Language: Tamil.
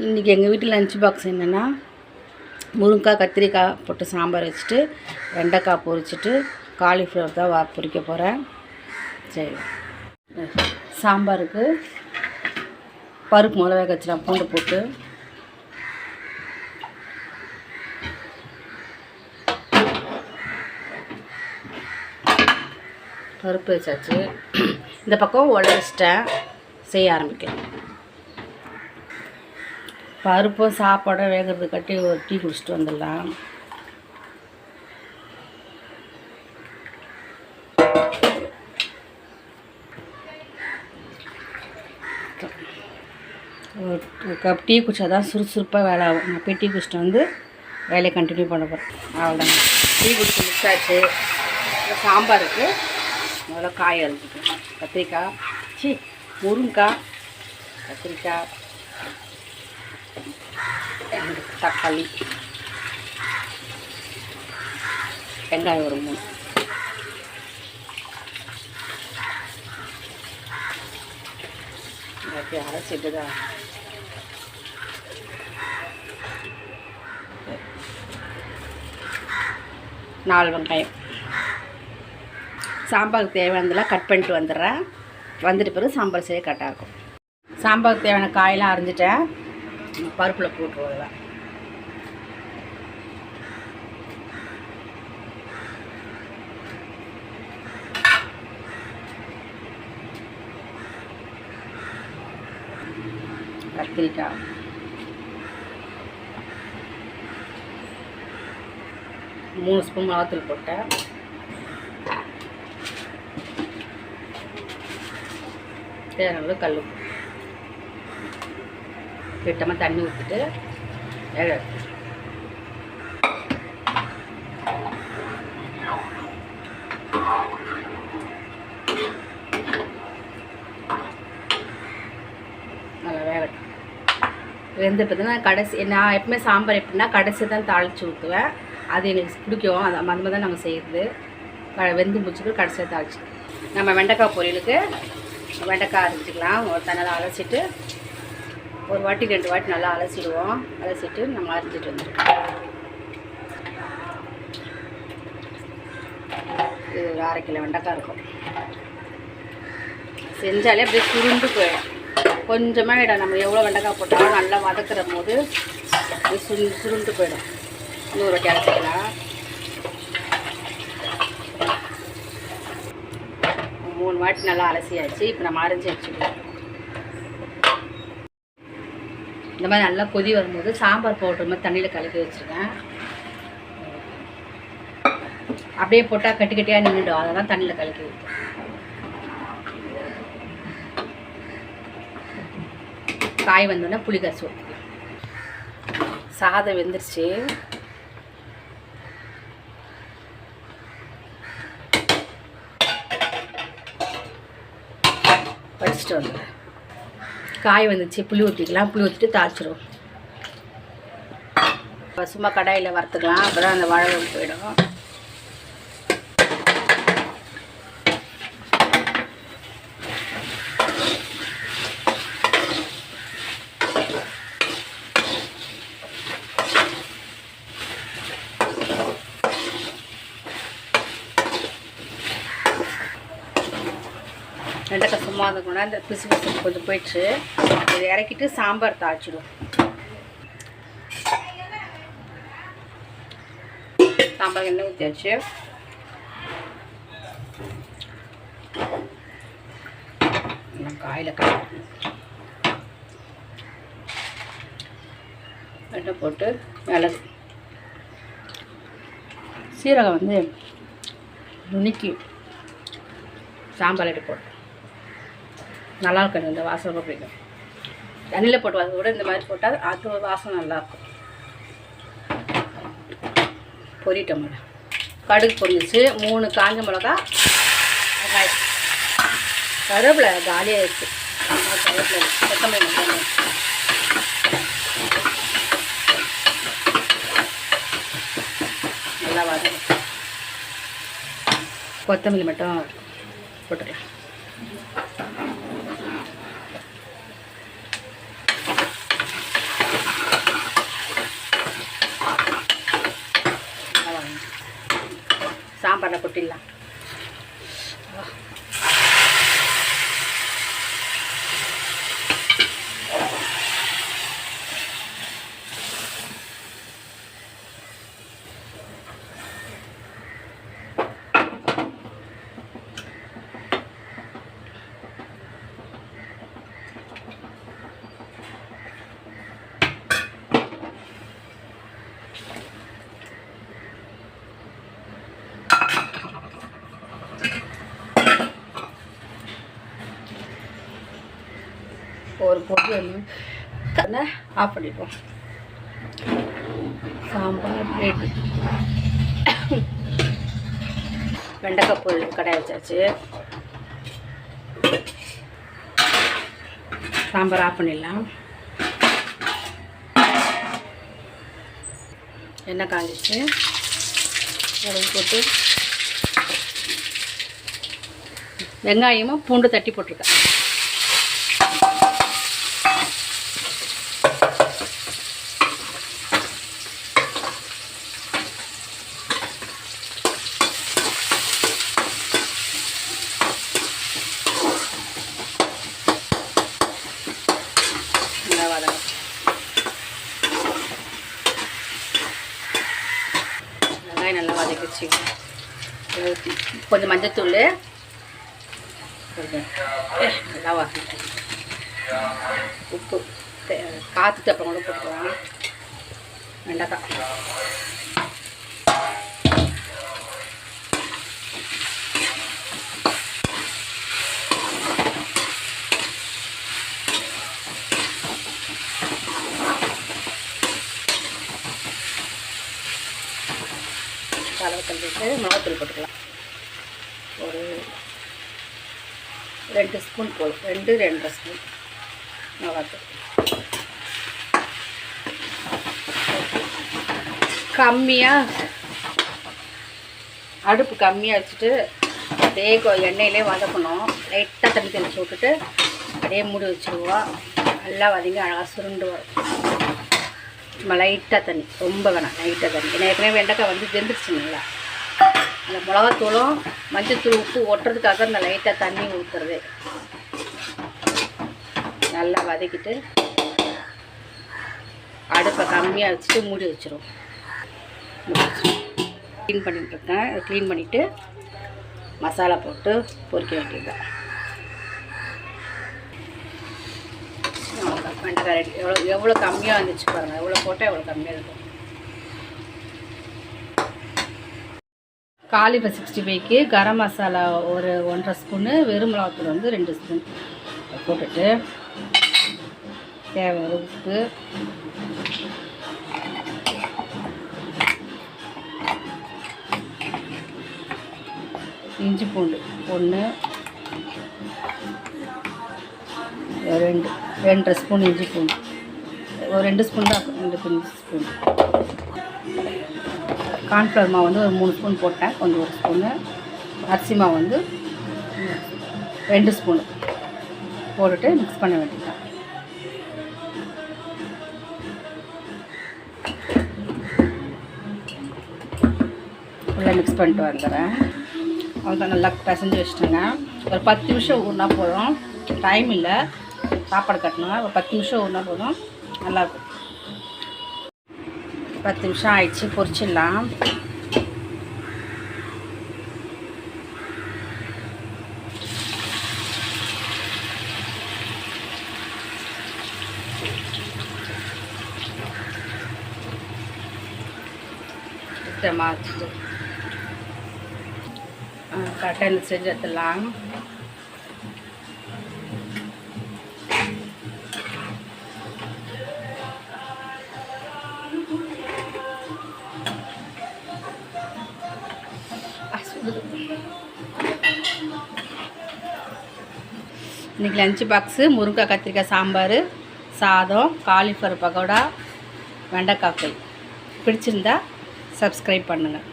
இன்றைக்கி எங்கள் வீட்டில் லஞ்ச் பாக்ஸ் என்னென்னா முருங்கைக்காய் கத்திரிக்காய் போட்டு சாம்பார் வச்சுட்டு வெண்டைக்காய் பொரிச்சிட்டு காலிஃப்ளவர் தான் பொரிக்க போகிறேன். சரி, சாம்பாருக்கு பருப்பு முதல்ல வேக வச்சுலாம் பூண்டு போட்டு பருப்பு வச்சாச்சு. இந்த பக்கம் உடச்சிட்டேன், செய்ய ஆரம்பிக்கிறேன். பருப்பும் சாப்பாடும் வேகிறது கட்டி ஒரு டீ குடிச்சிட்டு வந்துடலாம். ஒரு கப் டீ குடித்தா தான் சுறுசுறுப்பாக வேலை ஆகும். நான் போய் டீ குடிச்சிட்டு வந்து வேலையை கண்டினியூ பண்ண போகிறேன். அவ்வளோதாங்க, டீ குடிச்சு முடிச்சாச்சு. சாம்பாருக்கு முதல்ல காய் அரைச்சிக்கேன். கத்திரிக்காய், முருங்கைக்காய், கத்திரிக்காய், தக்காளி, வெங்காயம் ஒரு 3, அரைச்சிட்டு தான் 4 வெங்காயம். சாம்பாருக்கு தேவையானதெல்லாம் கட் பண்ணிட்டு வந்துடுறேன். வந்துட்டு பிறகு சாம்பார் செய்ய கரெக்டாக இருக்கும். சாம்பாருக்கு தேவையான காயெல்லாம் அரைஞ்சிட்டேன். பருப்பில் போட்டுருவேன். கத்திரிக்காய், மூணு ஸ்பூன் மிளகாத்தூள் போட்டேன். தேவையான கல் கிட்டமாக தண்ணி ஊற்றிட்டு வேக வைப்பேன். நல்லா வேகட்டும். வெந்து பார்த்தீங்கன்னா கடைசி, நான் எப்பவுமே சாம்பார் எப்படின்னா கடைசி தான் தாளித்து ஊற்றுவேன். அது எனக்கு பிடிக்கும். அது மாதிரி தான் நம்ம செய்கிறது. வெந்து முடிச்சுட்டு கடைசியாக தாளிச்சு நம்ம வெண்டைக்காய் பொரியலுக்கு வெண்டைக்காய் அரைச்சிக்கலாம். ஒரு தண்ணியில் அலசிட்டு ஒரு வாட்டி 2 வாட்டி நல்லா அலசிடுவோம். அலசிட்டு நம்ம அரைச்சிட்டு வந்துடுவோம். இது ஒரு 1/2 கிலோ வெண்டைக்காய் இருக்கும். செஞ்சாலே அப்படியே சுருண்டு போயிடும். கொஞ்சமாக இடம் நம்ம எவ்வளோ வெண்டைக்காய் போட்டாலும் நல்லா வதக்குற போது சுருண்டு போயிடும். இன்னொரு வாட்டி அரைச்சிக்கலாம். 3 வாட்டி நல்லா அலசியாச்சு. இப்போ நம்ம அரைச்சி வச்சுக்கலாம். இந்த மாதிரி நல்லா கொதி வரும்போது சாம்பார் பவுடர் மாதிரி தண்ணியில் கலக்கி வச்சுருக்கேன். அப்படியே போட்டால் கட்டி கட்டியாக நின்றுடும். அதெல்லாம் தண்ணியில் கலக்கி வைக்கும். காய் வந்தோடனே புளி கரைச்சி ஊற்றிக்கலாம். சாதம் வெந்துருச்சு. வச்சுட்டு வந்துடுறேன். காய் வந்துச்சு, புளி ஊற்றிக்கலாம். புளி ஊற்றிட்டு தாளிச்சிடுவோம். சும்மா கடாயில் வறுத்துக்கலாம். அப்போ தான் அந்த வாழை போயிடும். வெண்டைக்காய் சும்மா இருக்கணும்னா இந்த பிசு பிசு கொஞ்சம் போயிடுச்சு. இதை இறக்கிட்டு சாம்பார் தாளிச்சிடுவோம். சாம்பார் எண்ணெய் ஊற்றியாச்சு. காயில் எண்ணெய் போட்டு மிளகு சீரகம் வந்து நுணுக்கி சாம்பார் எடுத்து போட்டு நல்லா இருக்கும். இந்த வாசனை ரொம்ப பிடிக்கும். தண்ணியில் போட்டு அதை விட இந்த மாதிரி போட்டால் அது வாசனை நல்லாயிருக்கும். பொரிட்டோம். கடுகு பொரிஞ்சிச்சு. 3 காஞ்ச மிளகா, வெங்காயம், கருவேப்பிலை காலியாகிடுச்சு. கருவேப்பிலை கொத்தமல்லி மட்டும் நல்லா வதக்கும். கொத்தமல்லி மட்டும் போட்டுக்கலாம். போட்டு ஆஃப் பண்ணிடுவோம். சாம்பார் ரெடி. வெண்டைக்காய் பொரியல் கடாய் வச்சாச்சு. சாம்பார் ஆஃப் பண்ணிடலாம். எண்ணெய் காஞ்சிச்சு. உடம்பு போட்டு வெங்காயமும் பூண்டு தட்டி போட்டிருக்கேன். நல்லா வதங்க. வெங்காயம் நல்லா வதக்கிச்சு. கொஞ்சம் மஞ்சத்தூள், நல்லா வதக்கிட்டு உப்பு காற்று அப்புறம் கூட போட்டுக்கலாம். வெண்டைக்காய் கலவத்தல் போட்டு மிளகாத்தூள் போட்டுக்கலாம். ஒரு 2 ஸ்பூன் போதும். 2-2.5 ஸ்பூன் மிளகாத்தூள். அடுப்பு கம்மியாக வச்சுட்டு அப்படியே எண்ணெயிலே வதக்கணும். லைட்டாக தண்ணி தெளிச்சு விட்டுட்டு அப்படியே மூடி வச்சுருவோம். நல்லா வதங்கி அழகாக சுருண்டு வரும். சும்மா லைட்டாக தண்ணி, ரொம்ப வேணாம், லைட்டாக தண்ணி. ஏன்னா ஏற்கனவே வெண்டைக்காய் வந்து வெந்துருச்சு நல்லா. அந்த மிளகாத்தூளும் மஞ்சத்தூள் உப்பு ஒட்டுறதுக்காக அந்த லைட்டாக தண்ணி ஊற்றுறது. நல்லா வதக்கிட்டு அடுப்பை கம்மியாக வச்சுட்டு மூடி வச்சிரும். க்ளீன் பண்ணிட்டுருக்கேன். க்ளீன் பண்ணிவிட்டு மசாலா போட்டு பொரிக்க வேண்டியதுதான். வெண்டைக்காய் ரெடி. எவ்வளோ கம்மியாக வந்துச்சு பாருங்கள். எவ்வளோ போட்டால் எவ்வளோ கம்மியாக இருக்கும். காலிஃப்ளவர் 65க்கு கரம் மசாலா ஒரு 1.5 ஸ்பூனு, வெறும் மிளகாத்தூள் வந்து 2 ஸ்பூன் போட்டுட்டு தேவையான உப்பு, இஞ்சி பூண்டு 1, 2.5 ஸ்பூன் இஞ்சி பூண்டு, ஒரு 2 ஸ்பூன் தான், 2 ஸ்பூன். கார்ன்ஃப்ளவர் மாவு வந்து ஒரு 3 ஸ்பூன் போட்டேன், கொஞ்சம் 1 ஸ்பூனு. அரிசி மாவு வந்து 2 ஸ்பூனு போட்டுட்டு மிக்ஸ் பண்ண வேண்டியதுதான். ஃபுல்லாக மிக்ஸ் பண்ணிட்டு வந்துடுறேன். அவ்வளோதான். நல்லா பிசைஞ்சு வச்சுட்டேங்க. ஒரு 10 நிமிஷம் ஊறினா போதும். டைம் இல்லை, சாப்பாடு கட்டணுங்க. ஒரு 10 நிமிஷம் ஊறினா போதும், நல்லாயிருக்கும். 10 நிமிஷம் ஆயிடுச்சு. பொரிச்சிடலாம். வச்சுட்டு கரெக்டாக இந்த செஞ்சு எடுத்துடலாம். இன்றைக்கி லஞ்ச் பாக்ஸு முருங்கைக்காய் கத்திரிக்காய் சாம்பார், சாதம், காலிஃப்ளவர் பக்கோடா, வெண்டைக்காய் ஃப்ரை. பிடிச்சிருந்தா சப்ஸ்கிரைப் பண்ணுங்கள்.